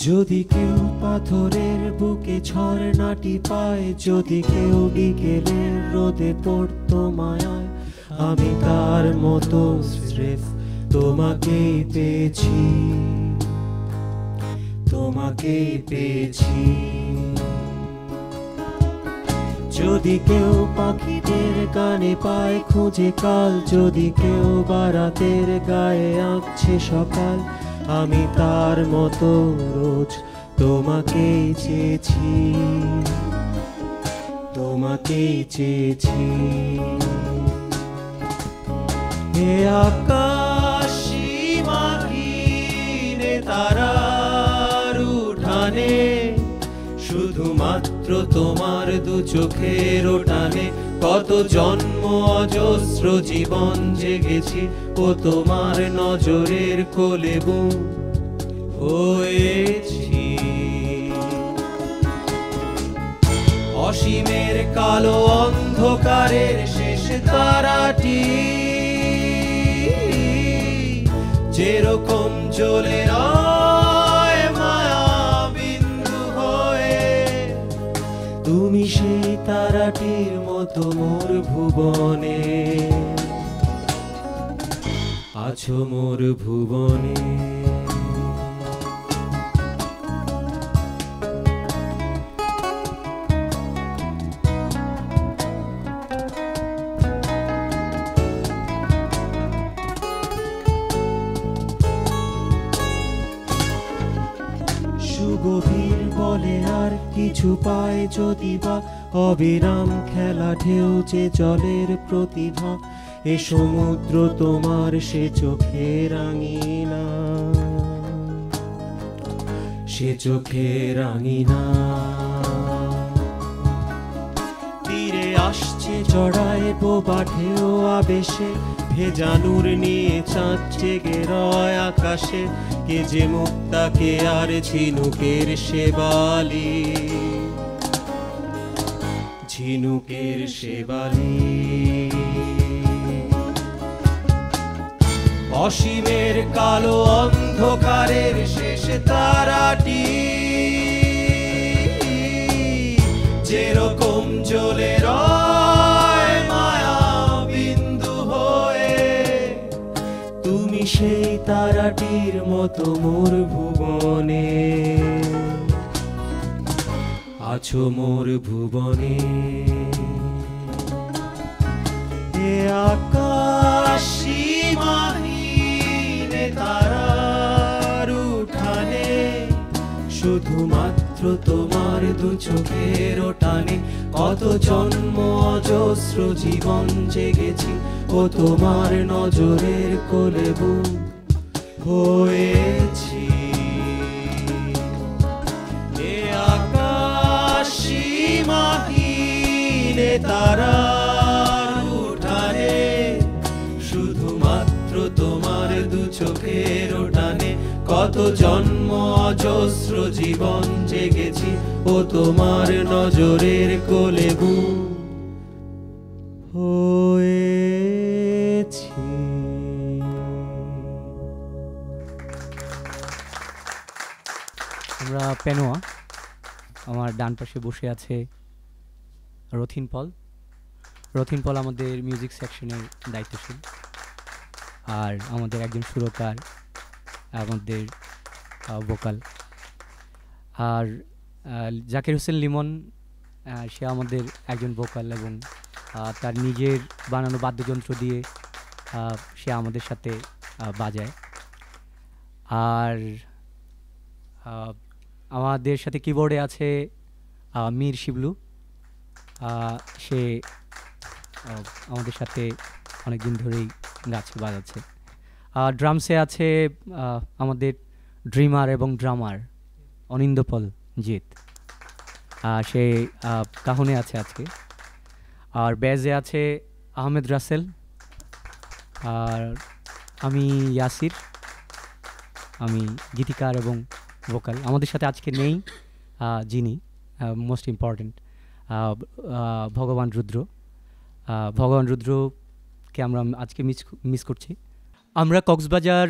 যদি কেউ পাথরের বুকে ঝরনাটি পায়, যদি কেউ বিকেলের রোদে পড়তো মায়ায়, আমি তার মতো স্রেফ তোমাকেই পেয়েছি, তোমাকেই পেয়েছি। যদি কেউ পাখিদের গানে পায় খুঁজে কাল, যদি কেউ বারাতের গায়ে আঁকছে সকাল, আমি তার মতো রোজ তোমাকেই চেয়েছি, তোমাকেই চেয়েছি। হে আকাশ সীমাহীনে তারার উঠানে, শুধুমাত্র তোমার দু চোখের টানে কত জন্ম অজস্র জীবন জেগেছি, ও তোমার নজরের কোলে বুম হয়েছি। অসীমের কালো অন্ধকারের শেষ তারাটি যেরকম জ্বলে রয় মায়া বিন্দু হয়ে, তুমি সেই তারাটির মতো মোর ভুবনে আছো, মোর ভুবনে। সুগভীর বলে আর কিছু পায় যদি বা, অবিরাম খেলা ঢেউ যে জলের প্রতিভা, এ সমুদ্র তোমার সে চোখে রাঙিনা, সে চোখে রাঙিনা। তীরে আসছে চড়ায় বোবা ঢেউ আবেশে, ভেজা নূর নিয়ে চাঁদ জেগে রয় আকাশে, কে যে মুক্তা কে আর ঝিনুকের শেবালি, ঝিনুকের শেবালি। অসীমের কালো অন্ধকারের শেষ তারাটি যেরকম জ্বলে রয় মায়া বিন্দু হয়ে, তুমি সেই তারাটির মতো মোর ভুবনে আছো, মোর ভুবনে। এ আকাশ সীমাহীনে তারার উঠানে, শুধুমাত্র তোমার দু চোখের টানে কত জন্ম অজস্র জীবন জেগেছি, ও তোমার নজরের কোলে বুম হয়েছি। এ আকাশ সীমাহীনে তারার উঠানে, শুধুমাত্র তোমার দু চোখের টানে কত জন্ম অজস্র জীবন জেগেছি, ও তোমার নজরের কোলে বুম হয়েছি। আমরা পেনোয়া, আমার ডান পাশে বসে আছে রথিন পল। রথিন পল আমাদের মিউজিক সেকশনের দায়িত্বশীল, আর আমাদের একজন সুরকার, আমাদের ভোকাল। আর জাকির হোসেন লিমন, সে আমাদের একজন ভোকাল এবং তার নিজের বানানো বাদ্যযন্ত্র দিয়ে সে আমাদের সাথে বাজায়। আর আমাদের সাথে কিবোর্ডে আছে মীর শিবলু, সে আমাদের সাথে অনেকদিন ধরেই গাছে বাজাচ্ছে। ড্রামসে আছে আমাদের ড্রিমার এবং ড্রামার অনিন্দপল জিৎ, সে কাহনে আছে আজকে। আর ব্যাজে আছে আহমেদ রাসেল, আর আমি ইয়াসির, আমি গীতিকার এবং ভোকাল। আমাদের সাথে আজকে নেই যিনি মোস্ট ইম্পর্ট্যান্ট, ভগবান রুদ্র। ভগবান রুদ্রকে আমরা আজকে মিস করছি। আমরা কক্সবাজার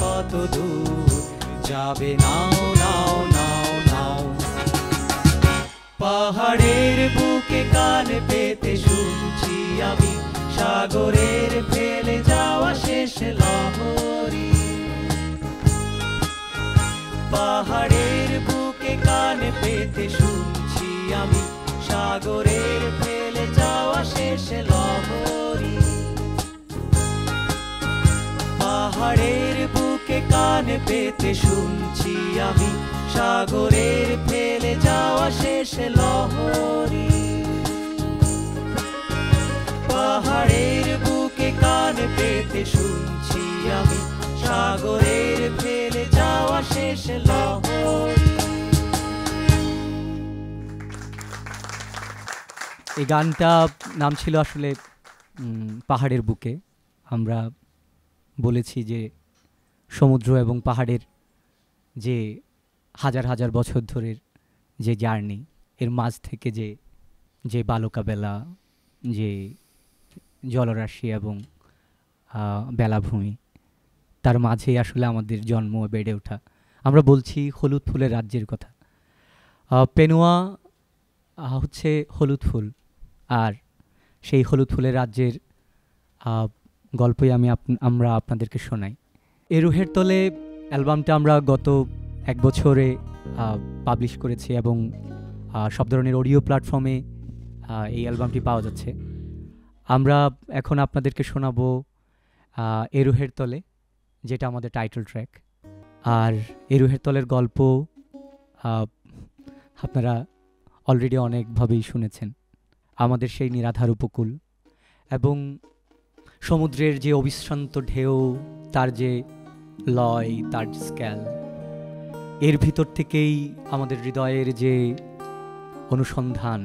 কত দূর যাবে, নাও নাও নাও নাও। পাহাড়ের বুকে কান পেতে শুনছি আমি সাগরের ফেলে যাওয়া শেষ লহরী। পাহাড়ের বুকে কান পেতে শুনছি আমি সাগরের ফেলে যাওয়া শেষ লহরী। পাহাড়ের বুকে কান পেতে শুনছি আমি সাগরের ফেলে যাওয়া শেষ লহরী। পাহাড়ের বুকে কান পেতে শুনছি আমি সাগরের ফেলে যাওয়া শেষ লহরী। এই গানটা নাম ছিল আসলে পাহাড়ের বুকে। আমরা বলেছি যে সমুদ্র এবং পাহাড়ের যে হাজার হাজার বছর ধরের যে জার্নি, এর মাঝ থেকে যে যে বালুকাবেলা, যে জলরাশি এবং বেলাভূমি, তার মাঝে আসলে আমাদের জন্ম বেড়ে ওঠা। আমরা বলছি হলুদ ফুলের রাজ্যের কথা। পেনুয়া হচ্ছে হলুদ ফুল, আর সেই হলুদ ফুলের রাজ্যের গল্পই আমরা আপনাদেরকে শোনাই। এ রুহের তলে অ্যালবামটা আমরা গত এক বছরে পাবলিশ করেছি এবং সব ধরনের অডিও প্ল্যাটফর্মে এই অ্যালবামটি পাওয়া যাচ্ছে। আমরা এখন আপনাদেরকে শোনাবো এ রুহের তলে, যেটা আমাদের টাইটেল ট্র্যাক। আর এ রুহের তলের গল্প আপনারা অলরেডি অনেকভাবেই শুনেছেন। আমাদের সেই নিরাধার উপকূল এবং সমুদ্রের যে অবিশ্রান্ত ঢেউ, তার যে লয়, তার স্কেল, এর ভিতর থেকেই আমাদের হৃদয়ের যে অনুসন্ধান,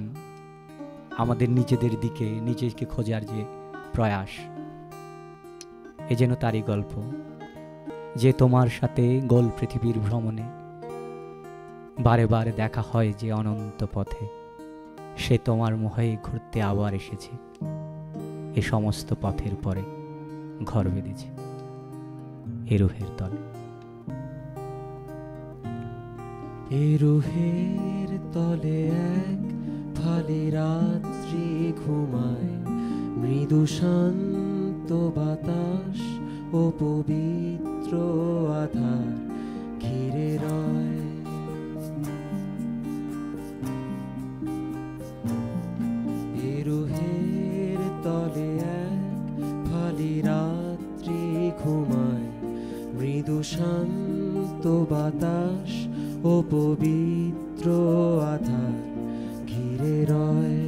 আমাদের নিজেদের দিকে নিজেকে খোঁজার যে প্রয়াস, এ যেন তারই গল্প। যে তোমার সাথে গোল পৃথিবীর ভ্রমণে বারে বারে দেখা হয় যে অনন্ত পথে, সে তোমার মোহে ঘুরতে আবার এসেছে, এ সমস্ত পথের পরে ঘর বেঁধেছে এ রুহের তলে। এ রুহের তলে এক ফালি রাত্রি ঘুমায়, মৃদু শান্ত বাতাস ও পবিত্র আধার ঘিরে রয়। এ রুহের তলে এক ফালি রাত্রি ঘুমায়, মৃদু শান্ত বাতাস ও পবিত্র আধার ঘিরে রয়।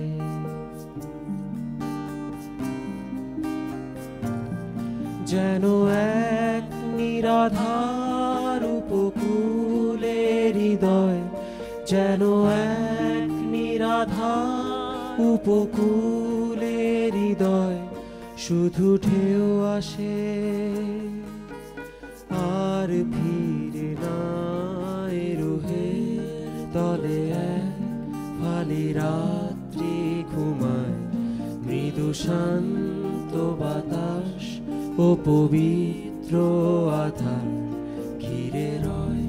যেন এক নিরাধার উপকূলে হৃদয়, যেন এক নিরাধার উপকূলে হৃদয়, শুধু ঢেউ আসে আর ফিরে না। এ রুহের তলে এক ফালি রাত্রি ঘুমায়, মৃদু শান্ত বাতাস ও পবিত্র আধার ঘিরে রয়।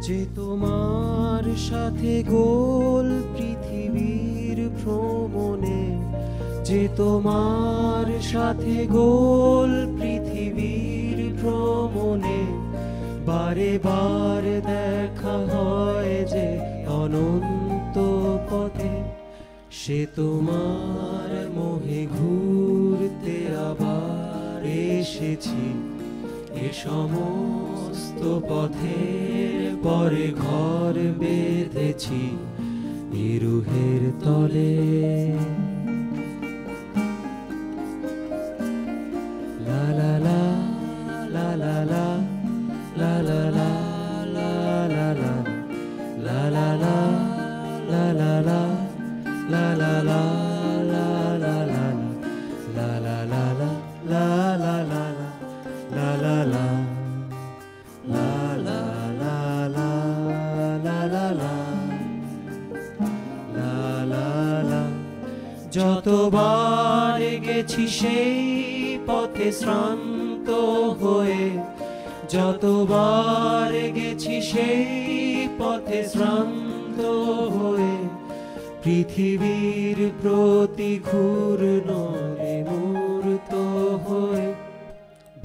যে তোমার সাথে গোল পৃথিবীর ভ্রমণে, যে তোমার সাথে গোল পৃথিবীর ভ্রমণে বারে বার দেখা হয় যে অনন্ত পথে, সে তোমার মোহে ঘুরতে আবার এসেছি, এ সমস্ত পথের পরে ঘর বেঁধেছি এ রুহের তলে। লা লা লা লা লা লা লা লা লা লা লা লা লা লা লা লা লা লা লা লা লা লা লা লা লা লা লা লা লা লা লা। যতবার গেছি সেই পথে শ্রান্ত হয়ে, যতবার গেছি সেই পথে শ্রান্ত হয়ে, পৃথিবীর প্রতি ঘূর্ণনে মূর্ত হয়ে,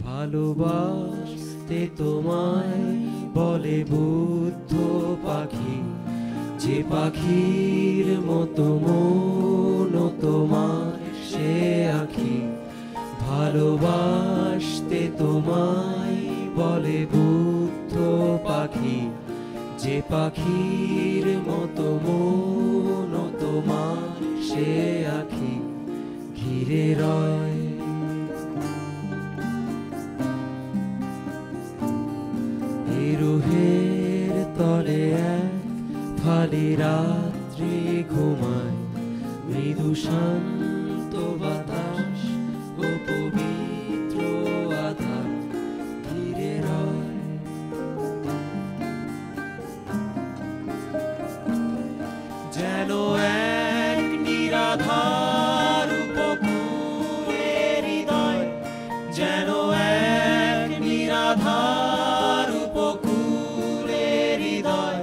ভালোবাসতে তোমায় বলে বুদ্ধ পাখি, যে পাখির মতো মন তোমার সে আঁখি। ভালোবাসতে তোমায় বলে বুদ্ধ পাখি, যে পাখির মতো মন তোমার সে আঁখি। ঘিরে রয় এই রুহের তলে এক ফালি রাত্রি ঘুমায়, মৃদু শান্ত বাতাস ও পবিত্র আধার ঘিরে রয়। যেন এক নিরাধার উপকূলে হৃদয়, যেন এক নিরাধার উপকূলে হৃদয়,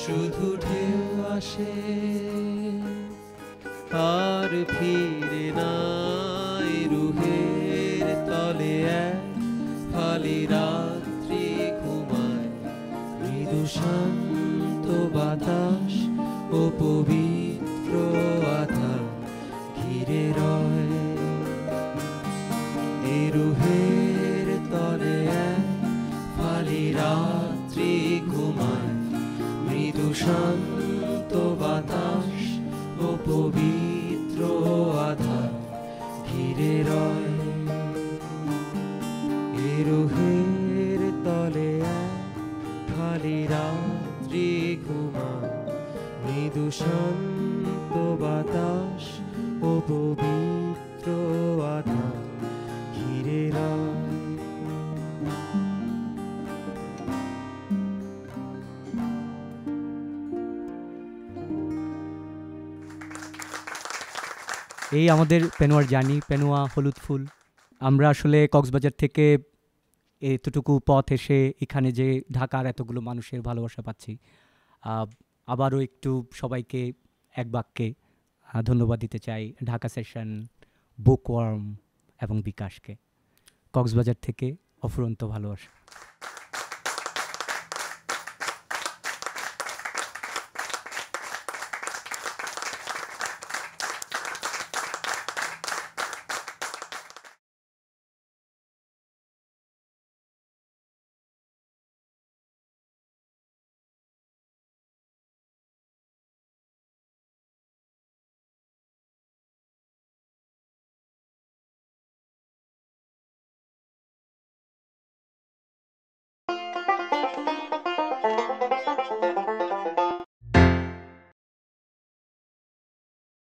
শুধু ঢেউ আসে আর ফিরে নাই। রুহের তলে এক ফালি রাত্রি ঘুমায়, মৃদু শান্ত বাতাস ও পবিত্র আধার ঘিরে রয়। এ রুহের তলে এক ফালি রাত্রি ঘুমায়, মৃদু শান্ত বাতাস ও পবিত্র আধার ঘিরে রয়। এ রুহের তলে এক ফালি রাত্রি ঘুমায়, মৃদু শান্ত বাতাস ও পবিত্র আধার ঘিরে রয়। এই আমাদের পেনোয়ার জার্নি, পেনোয়া হলুদ ফুল। আমরা আসলে কক্সবাজার থেকে এতটুকু পথ এসে এখানে যে ঢাকার এতগুলো মানুষের ভালোবাসা পাচ্ছি, আবারও একটু সবাইকে এক বাক্যে ধন্যবাদ দিতে চাই ঢাকা সেশন, বুকওয়ার্ম এবং বিকাশকে। কক্সবাজার থেকে অফুরন্ত ভালোবাসা।